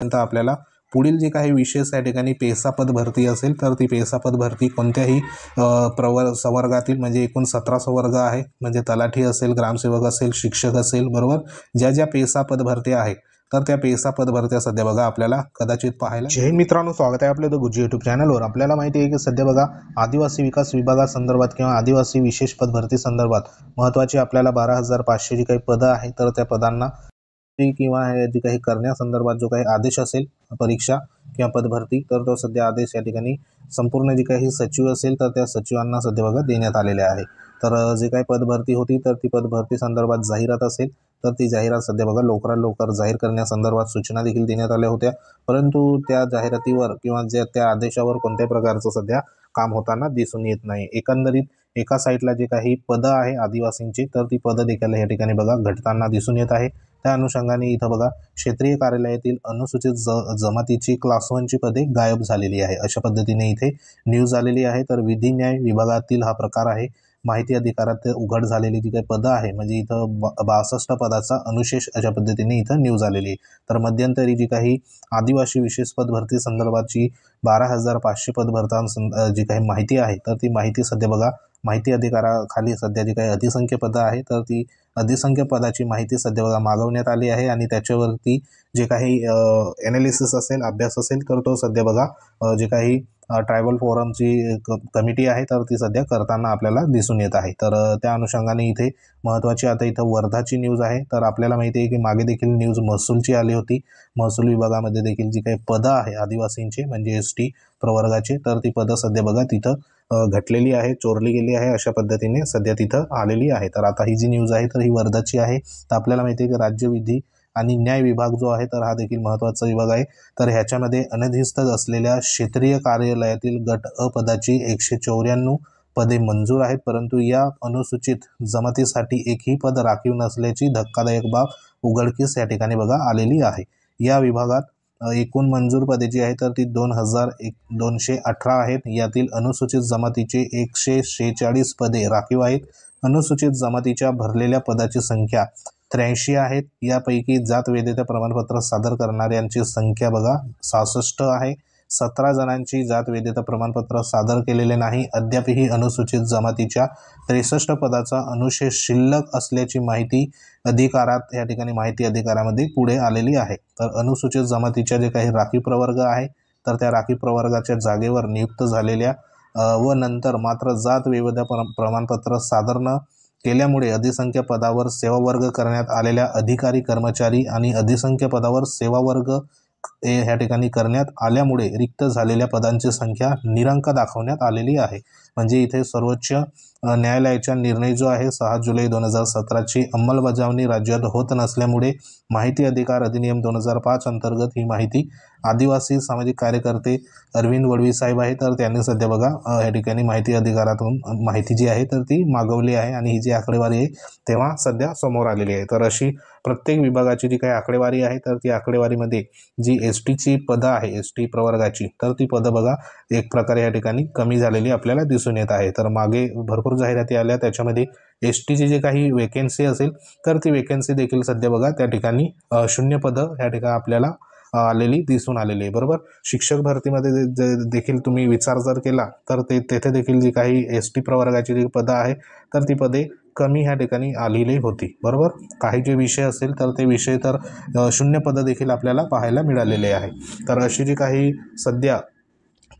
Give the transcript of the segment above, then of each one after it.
नंतर आपल्याला पुढील जे काही विशेष या ठिकाणी पेसा पद भरती असेल तर ती पेसा पद भरती कोणत्याही संवर्गातील म्हणजे एकूण 17 संवर्ग आहे, म्हणजे तलाठी असेल, ग्रामसेवक असेल, शिक्षक असेल, बरोबर. ज्या पेसा पद भरती आहे तर त्या पेसा पद भरत्या सध्या बघा आपल्याला कदाचित पाहायला. जय हिंद मित्रांनो, स्वागत आहे आपल्या गुज्जी यूट्यूब चॅनलवर. आपल्याला माहिती आहे की सध्या बघा आदिवासी विकास विभागासंदर्भात किंवा आदिवासी विशेष पद भरती संदर्भात महत्त्वाची आपल्याला 12,500 जी काही पदं आहे तर त्या पदांना किंवा जी काही करण्यासंदर्भात जो काही आदेश असेल परीक्षा किंवा पदभरती तर तो सध्या आदेश या ठिकाणी संपूर्ण जे काही सचिव असेल तर त्या सचिवांना सध्या बघा देण्यात आलेले आहे. तर जे काही पदभरती होती तर ती पदभरती संदर्भात जाहिरात असेल तर ती जाहिरात सध्या बघा लवकरात लवकर जाहीर करण्यासंदर्भात सूचना देखील देण्यात आल्या होत्या, परंतु त्या जाहिरातीवर किंवा त्या आदेशावर कोणत्याही प्रकारचं सध्या काम होताना दिसून येत नाही. एकंदरीत एका साईडला जे काही पदं आहे आदिवासींची तर ती पदं देखील या ठिकाणी बघा घटताना दिसून येत आहे. त्या अनुषंगाने इथं बघा क्षेत्रीय कार्यालयातील अनुसूचित जमातीची क्लास 1 ची पदे गायब झालेली आहे, अशा पद्धतीने इथे न्यूज आलेली आहे. तर विधी न्याय विभागातील हा प्रकार आहे. माहिती अधिकारात उघड झालेली जी काही पदं आहे म्हणजे इथं 62 पदाचा अनुशेष अशा पद्धतीने इथं न्यूज आलेली आहे. तर मध्यंतरी जी काही आदिवासी विशेष पद भरती संदर्भाची 12,500 पद भरता जी काही माहिती आहे तर ती माहिती सध्या बघा माहिती अधिकाराखाली सध्या जी काही अधिसंख्य पदं आहे तर ती अधिसंख्य पदाची माहिती सध्या बघा मागवण्यात आली आहे आणि त्याच्यावरती जे काही एनालिसिस असेल, अभ्यास असेल तर तो सध्या बघा जे काही ट्रायबल फोरमची कमिटी आहे तर ती सध्या करताना आपल्याला दिसून येत आहे. तर त्या अनुषंगाने इथे महत्त्वाची आता इथं वर्धाची न्यूज आहे. तर आपल्याला माहिती आहे की मागे देखील न्यूज महसूलची आली होती. महसूल विभागामध्ये देखील जी काही पदं आहे आदिवासींची म्हणजे ST प्रवर्गाचे तर ती पदं सध्या बघा तिथं घटलेली आहे, चोरली गेली आहे, अशा पद्धतीने सध्या तिथं आलेली आहे. तर आता ही जी न्यूज आहे तर ही वर्धाची आहे. तर आपल्याला माहिती आहे की राज्य विधी आणि न्याय विभाग जो आहे तर हा देखील महत्त्वाचा विभाग आहे. तर ह्याच्यामध्ये अनधिकृत असलेल्या क्षेत्रीय कार्यालयातील गट अ पदाची 194 पदे मंजूर आहेत, परंतु या अनुसूचित जमातीसाठी एकही पद राखीव नसल्याची धक्कादायक बाब उघडकीस या ठिकाणी बघा आलेली आहे. या विभागात एकूण मंजूर पदे जी आहे तर ती 2,218 आहेत. यातील अनुसूचित जमातीचे 146 पदे राखीव आहेत. अनुसूचित जमातीच्या भरलेल्या पदाची संख्या 83 आहेत. यापैकी जात वैधता प्रमाणपत्र सादर करणाऱ्यांची संख्या बघा 66 आहे. 17 जणांची जात वैधता प्रमाणपत्र सादर केलेले नाही. अद्यापही अनुसूचित जमातीच्या 63 पदाचा अनुशेष शिल्लक असल्याची माहिती अधिकारात या ठिकाणी माहिती अधिकारामध्ये पुढे आलेली आहे. तर अनुसूचित जमातीच्या जे काही राखीव प्रवर्ग आहे तर त्या राखीव प्रवर्गाच्या जागेवर नियुक्त झालेल्या व नंतर मात्र जात वैधता प्रमाणपत्र सादर न केल्यामुळे अधिसंख्य पदावर सेवावर्ग करण्यात आलेल्या अधिकारी कर्मचारी आणि अधिसंख्य पदावर सेवावर्ग ह्या ठिकाणी करण्यात आल्यामुळे रिक्त झालेल्या पदांची संख्या निरंक दाखवण्यात आलेली आहे. म्हणजे इथे सर्वोच्च न्यायालयाचा निर्णय जो आहे 6 जुलै 2017ची अंमलबजावणी राज्यात होत नसल्यामुळे माहिती अधिकार अधिनियम 2005 अंतर्गत ही माहिती आदिवासी सामाजिक कार्यकर्ते अरविंद वडवी साहेब आहे तर त्यांनी सध्या बघा या ठिकाणी माहिती अधिकारातून माहिती जी आहे तर ती मागवली आहे आणि ही जी आकडेवारी आहे तेव्हा सध्या समोर आलेली आहे. तर अशी प्रत्येक विभागाची जी काही आकडेवारी आहे तर ती आकडेवारीमध्ये जी STची पदं आहे ST प्रवर्गाची तर ती पदं बघा एक प्रकारे या ठिकाणी कमी झालेली आपल्याला दिसून येत आहे. तर मागे भरपूर जाहिराती आल्या, त्याच्यामध्ये STची जी काही वेकेन्सी असेल तर ती वेकेन्सी देखील सध्या बघा त्या ठिकाणी 0 पदं या ठिकाणी आपल्याला आलेली दिसून आलेली आहे, बरोबर. शिक्षक भरतीमध्ये देखील तुम्ही विचार जर केला तर तेथे देखील जी काही ST प्रवर्गाची जी पदं आहे तर ती पदे कमी ह्या ठिकाणी आलेली होती, बरोबर. काही जे विषय असेल तर ते विषय तर 0 पदं देखील आपल्याला पाहायला मिळालेले आहे. तर अशी जी काही सध्या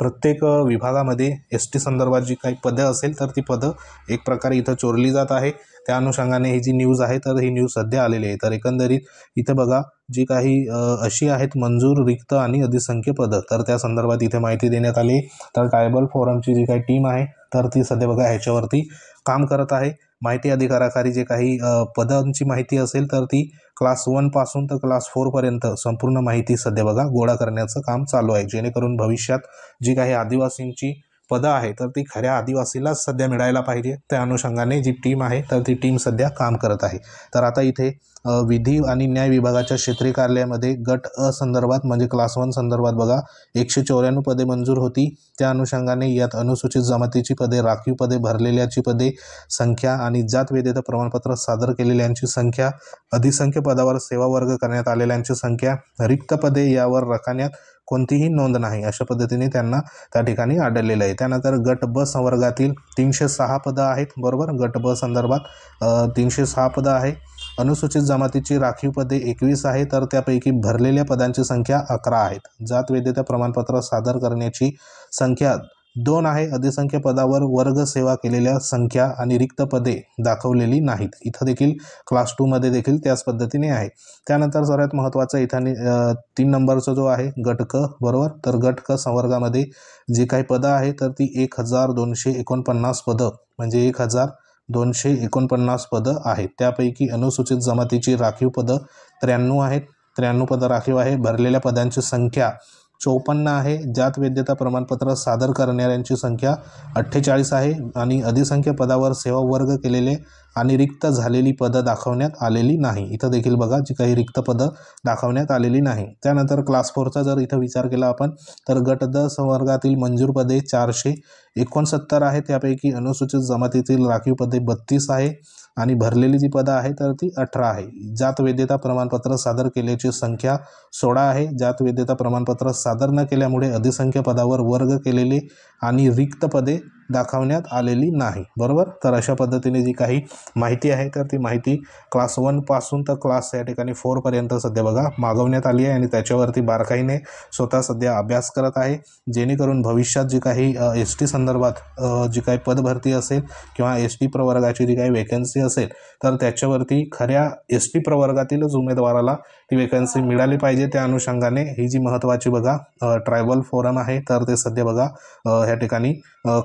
प्रत्येक विभागामध्ये ST संदर्भात जी काही पदं असेल तर ती पदं एक प्रकारे इथं चोरली जात आहे. त्या अनुषंगाने ही जी न्यूज आहे तर ही न्यूज सध्या आलेली आहे. तर एकंदरीत इथं बघा जी काही अशी आहेत मंजूर रिक्त आणि अधिसंख्य पदं तर त्या संदर्भात इथे माहिती देण्यात आली. तर ट्रायबल फोरमची जी काही टीम आहे तर ती सध्या बघा ह्याच्यावरती काम करत आहे. माहिती अधिकाराखाली जे काही पदांची माहिती असेल तर ती क्लास 1 पासून तर क्लास 4 पर्यंत संपूर्ण माहिती सध्या बघा गोळा करण्याचं काम चालू आहे, जेणेकरून भविष्यात जी काही आदिवासींची पदं आहे तर ती खऱ्या आदिवासीलाच सध्या मिळायला पाहिजे. त्या अनुषंगाने जी टीम आहे तर ती टीम सध्या काम करत आहे. तर आता इथे विधी आणि न्याय विभागाच्या क्षेत्रीय कार्यालयामध्ये गट अ संदर्भात म्हणजे क्लास 1 संदर्भात बघा 194 पदे मंजूर होती। त्या अनुषंगाने यात अनुसूचित जमातीची पदे, राखीव पदे, भरलेल्याची पदे संख्या आणि जात वैधता प्रमाणपत्र सादर केलेल्यांची संख्या, अधिसंख्य पदावर सेवा वर्ग करण्यात आलेल्यांची संख्या, रिक्त पदे यावर रखान्यात कोणतीही नोंद नाही अशा पद्धतीने त्यांना त्या ठिकाणी आढळलेलं आहे। त्यानंतर गट ब संवर्गातील 306 पदं आहेत, बरोबर। गट ब संदर्भात 306 पदं आहे। अनुसूचित जमातीची राखीव पदे 21 आहे, तर त्यापैकी भरलेल्या पदांची संख्या 11 आहेत। जात वैधता प्रमाणपत्र सादर करण्याची संख्या 2 आहे। अधिसंख्य पदावर वर्ग सेवा केलेल्या संख्या आणि रिक्त पदे दाखवलेली नाहीत। इथं देखील क्लास 2 मध्ये देखील त्याच पद्धतीने आहे। त्यानंतर सर्वात महत्त्वाचं इथं 3 नंबरचा जो आहे गट क, बरोबर। तर गट क संवर्गामध्ये जी काही पदं आहे तर ती 1249 पदं म्हणजे 1249 पदं आहेत। त्यापैकी अनुसूचित जमातीची राखीव पदं 93 आहेत, 93 पदं राखीव आहे। भरलेल्या पदांची संख्या 54 आहे। जात वैधता प्रमाणपत्र सादर करणाऱ्यांची संख्या 48 आहे आणि अधिसंख्य पदावर सेवा वर्ग केलेले आणि रिक्त झालेली पदं दाखवण्यात आलेली नाही। इथं देखील बघा जी काही रिक्त पदं दाखवण्यात आलेली नाही। त्यानंतर क्लास 4चा जर इथं विचार केला आपण तर गट द संवर्गातील मंजूर पदे 469 आहे। त्यापैकी अनुसूचित जमातीतील राखीव पदे 32 आहे आणि भरलेली जी पदं आहे तर ती 18 आहे। जात वैधता प्रमाणपत्र सादर केल्याची संख्या 16 आहे। जात वैधता प्रमाणपत्र सादर न केल्यामुळे अधिसंख्य पदावर वर्ग केलेले आणि रिक्त पदे दाखवण्यात आलेली नाही, बरोबर। तर अशा पद्धतीने जी काही माहिती आहे तर ती माहिती क्लास 1 पासून तर क्लास या ठिकाणी 4 पर्यंत सध्या बघा मागवण्यात आली आहे आणि त्याच्यावरती बारकाईने स्वतः सध्या अभ्यास करत आहे, जेणेकरून भविष्यात जी काही एस टी संदर्भात जी काही पदभरती असेल किंवा एस टी प्रवर्गाची जी काही वेकन्सी असेल तर त्याच्यावरती खऱ्या एस टी प्रवर्गातीलच उमेदवाराला ती वेकन्सी मिळाली पाहिजे। त्या अनुषंगाने ही जी महत्त्वाची बघा ट्रायबल फोरम आहे तर ते सध्या बघा ह्या ठिकाणी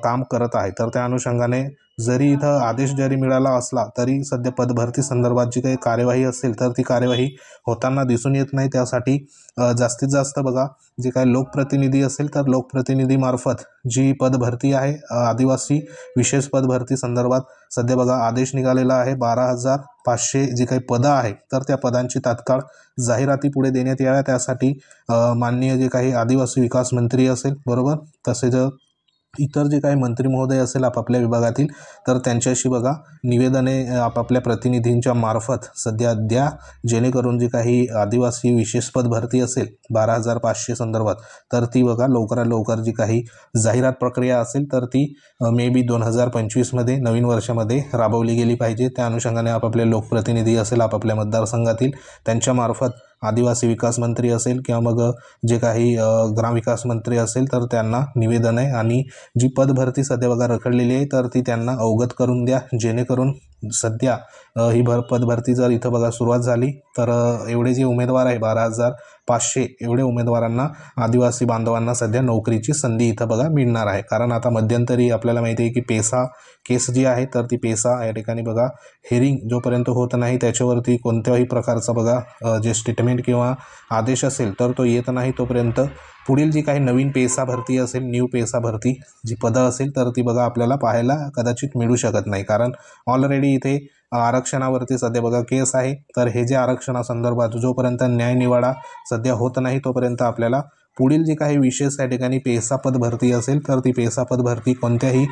काम करत आहे। तर त्या अनुषंगाने जरी इथं आदेश जरी मिळाला असला तरी सध्या पदभरती संदर्भात जी काही कार्यवाही असेल तर ती कार्यवाही होताना दिसून येत नाही। त्यासाठी जास्तीत जास्त बघा जे काही लोकप्रतिनिधी असेल तर लोकप्रतिनिधीमार्फत जी पदभरती आहे आदिवासी विशेष पदभरती संदर्भात सध्या बघा आदेश निघालेला आहे। 12,500 जी काही पदं आहे तर त्या पदांची तात्काळ जाहिराती पुढे देण्यात याव्या। त्यासाठी माननीय जे काही आदिवासी विकास मंत्री असेल, बरोबर, तसेच इतर जे काही मंत्री महोदय असेल आपापल्या विभागातील तर त्यांच्याशी बघा निवेदने आपापल्या प्रतिनिधींच्या मार्फत सध्या द्या, जेणेकरून जी काही आदिवासी विशेष पद भरती असेल 12,500 संदर्भात तर ती बघा लवकरात लवकर जी काही जाहिरात प्रक्रिया असेल तर ती मे बी 2025 मध्ये नवीन वर्षामध्ये राबवली गेली पाहिजे। त्या अनुषंगाने आपापले लोकप्रतिनिधी असेल आपापल्या मतदारसंघातील त्यांच्या मार्फत आदिवासी विकास मंत्री असेल किंवा मग जे काही ग्रामविकास मंत्री असेल तर त्यांना निवेदन आहे आणि जी पदभरती सध्या बघा रखडलेली आहे तर ती त्यांना अवगत करून द्या, जेणेकरून सध्या ही पदभरती जर इथं बघा सुरुवात झाली तर एवढे जे उमेदवार आहे 12,500 एवढे उमेदवारांना आदिवासी बांधवांना सध्या नोकरीची संधी इथं बघा मिळणार आहे। कारण आता मध्यंतरी आपल्याला माहिती आहे की पेसा केस जी आहे तर ती पेसा या ठिकाणी बघा हेरिंग जोपर्यंत होत नाही त्याच्यावरती कोणत्याही प्रकारचा बघा जे स्टेटमेंट किंवा आदेश असेल तर तो येत नाही तोपर्यंत पुढील जी काही नवीन पेसा भरती असेल, न्यू पेसा भरती जी पदं असेल तर ती बघा आपल्याला पाहायला कदाचित मिळू शकत नाही। कारण ऑलरेडी इथे आरक्षणावरती सध्या बघा केस आहे। तर हे जे आरक्षणासंदर्भात जोपर्यंत न्यायनिवाडा सध्या होत नाही तोपर्यंत आपल्याला पुढील जी काही विशेष या ठिकाणी पेसा पद भरती असेल तर ती पेसा पद भरती कोणत्याही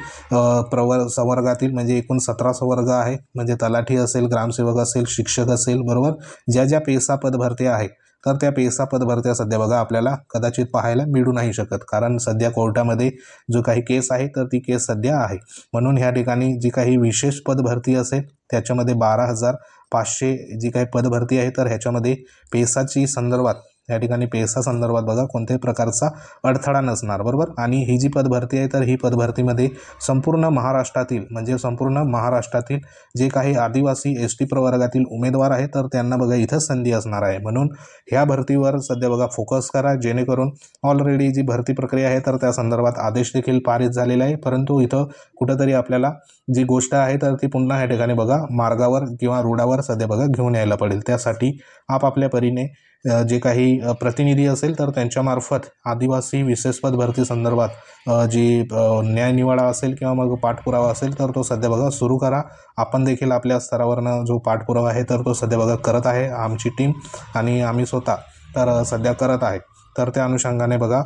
संवर्गातील म्हणजे एकूण 17 संवर्ग आहे, म्हणजे तलाठी असेल, ग्रामसेवक असेल, शिक्षक असेल, बरोबर, ज्या ज्या पेसा पद भरती आहे तर त्या पेसा पदभरत्या सध्या बघा आपल्याला कदाचित पाहायला मिळू नाही शकत। कारण सध्या कोर्टामध्ये जो काही केस आहे तर ती केस सध्या आहे। म्हणून ह्या ठिकाणी जी काही विशेष पदभरती असेल त्याच्यामध्ये 12,500 जी काही पदभरती आहे तर ह्याच्यामध्ये पेसाची संदर्भात या ठिकाणी पेसा संदर्भात बघा कोणत्याही प्रकारचा अडथळा नसणार, बरोबर। आणि ही जी पदभरती आहे तर ही पदभरतीमध्ये संपूर्ण महाराष्ट्रातील म्हणजे संपूर्ण महाराष्ट्रातील जे काही आदिवासी एस टी प्रवर्गातील उमेदवार आहे तर त्यांना बघा इथं संधी असणार आहे। म्हणून ह्या भरतीवर सध्या बघा फोकस करा, जेणेकरून ऑलरेडी जी भरती प्रक्रिया आहे तर त्या संदर्भात आदेश देखील पारित झालेला आहे, परंतु इथं कुठंतरी आपल्याला जी गोष्ट आहे तर ती पुन्हा या ठिकाणी बघा मार्गावर किंवा रोडावर सध्या बघा घेऊन यायला पडेल। त्यासाठी आपापल्या परीने जे काही प्रतिनिधी असेल तर त्यांच्यामार्फत आदिवासी विशेष पद भरती संदर्भात जी न्यायनिवाडा असेल किंवा मग पाठपुरावा असेल तर तो सध्या बघा सुरू करा. आपण देखील आपल्या स्तरावरनं जो पाठपुरावा आहे तर तो सध्या बघा करत आहे आमची टीम आणि आम्ही स्वतः तर सध्या करत आहे. तर त्या अनुषंगाने बघा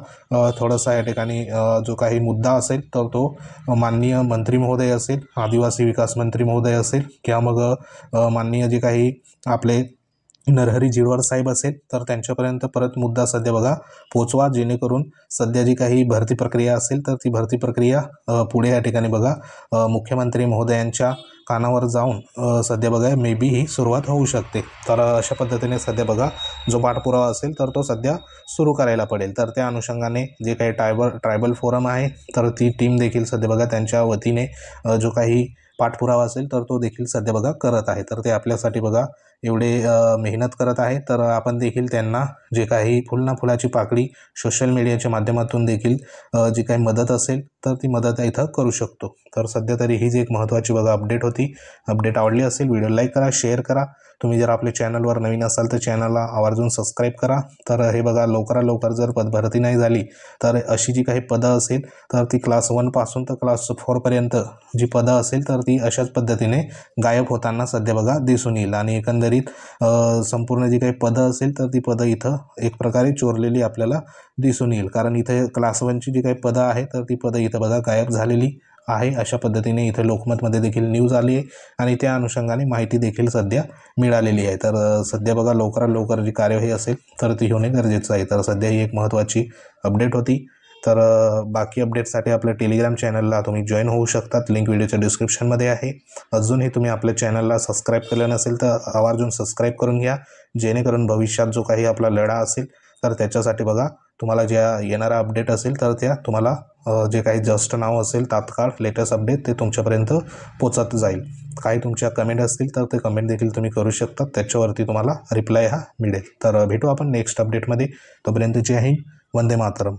थोडंसं या ठिकाणी जो काही मुद्दा असेल तर तो माननीय मंत्री महोदय असेल, आदिवासी विकास मंत्री महोदय असेल किंवा मग माननीय जे काही आपले नरहरी झिरवाळ साहेब असेल तर त्यांच्यापर्यंत परत मुद्दा सध्या बघा पोचवा, जेणेकरून सध्या जी काही भरती प्रक्रिया असेल तर ती भरती प्रक्रिया पुढे या ठिकाणी बघा मुख्यमंत्री महोदयांच्या कानावर जाऊन सध्या बघा मे बी ही सुरुवात होऊ शकते. तर अशा पद्धतीने सध्या बघा जो पाठपुरावा असेल तर तो सध्या सुरू करायला पडेल. तर त्या अनुषंगाने जे काही ट्रायबल फोरम आहे तर ती टीम देखील सध्या बघा त्यांच्या वतीने जो काही पाठपुरावा असेल तर तो देखील सध्या बघा करत आहे. तर ते आपल्यासाठी बघा एवढे मेहनत करत आहे. तर आपण देखील त्यांना जे काही फुल ना फुलाची पाकळी सोशल मीडियाच्या माध्यमातून देखील जी काही मदत असेल तर ती मदत इथं करू शकतो. तर सध्या तरी ही जी एक महत्त्वाची बघा अपडेट होती. अपडेट आवडली असेल व्हिडिओ लाईक करा, शेअर करा. तुम्ही जर आपल्या चॅनलवर नवीन असाल तर चॅनलला आवर्जून सबस्क्राईब करा. तर हे बघा लवकरात लवकर जर पदभरती नाही झाली तर अशी जी काही पदं असेल तर ती क्लास 1 पासून तर क्लास 4 पर्यंत जी पदं असेल तर ती अशाच पद्धतीने गायब होताना सध्या बघा दिसून येईल. आणि एकंदरीत संपूर्ण जी काही पदं असेल तर ती पदं इथं एक प्रकारे चोरलेली आपल्याला दिसून येईल. कारण इथे क्लास 1ची जी काही पदं आहे तर ती पदं इथं बघा गायब झालेली आहे. अशा पद्धतीने इथे लोकमतमध्ये देखील न्यूज आली आहे आणि त्या अनुषंगाने माहिती देखील सध्या मिळालेली आहे. तर सध्या बघा लवकरात लवकर जी कार्यवाही असेल तर ती होणे गरजेचं आहे. तर सध्या ही एक महत्त्वाची अपडेट होती. तर बाकी अपडेटसाठी आपल्या टेलिग्राम चॅनलला तुम्ही जॉईन होऊ शकतात. लिंक व्हिडिओच्या डिस्क्रिप्शनमध्ये आहे. अजूनही तुम्ही आपल्या चॅनलला सबस्क्राईब केलं नसेल तर आवर्जून सबस्क्राईब करून घ्या, जेणेकरून भविष्यात जो काही आपला लढा असेल तर त्याच्यासाठी बघा तुम्हाला ज्या येणारा अपडेट असेल तर त्या तुम्हाला जे काही जस्ट नाव असेल तात्काळ लेटेस्ट अपडेट ते तुमच्यापर्यंत पोचत जाईल. काही तुमच्या कमेंट असतील तर ते कमेंट देखील तुम्ही करू शकता, त्याच्यावरती तुम्हाला रिप्लाय हा मिळेल. तर भेटू आपण नेक्स्ट अपडेटमध्ये. तोपर्यंत जय हिंद, वंदे मातरम.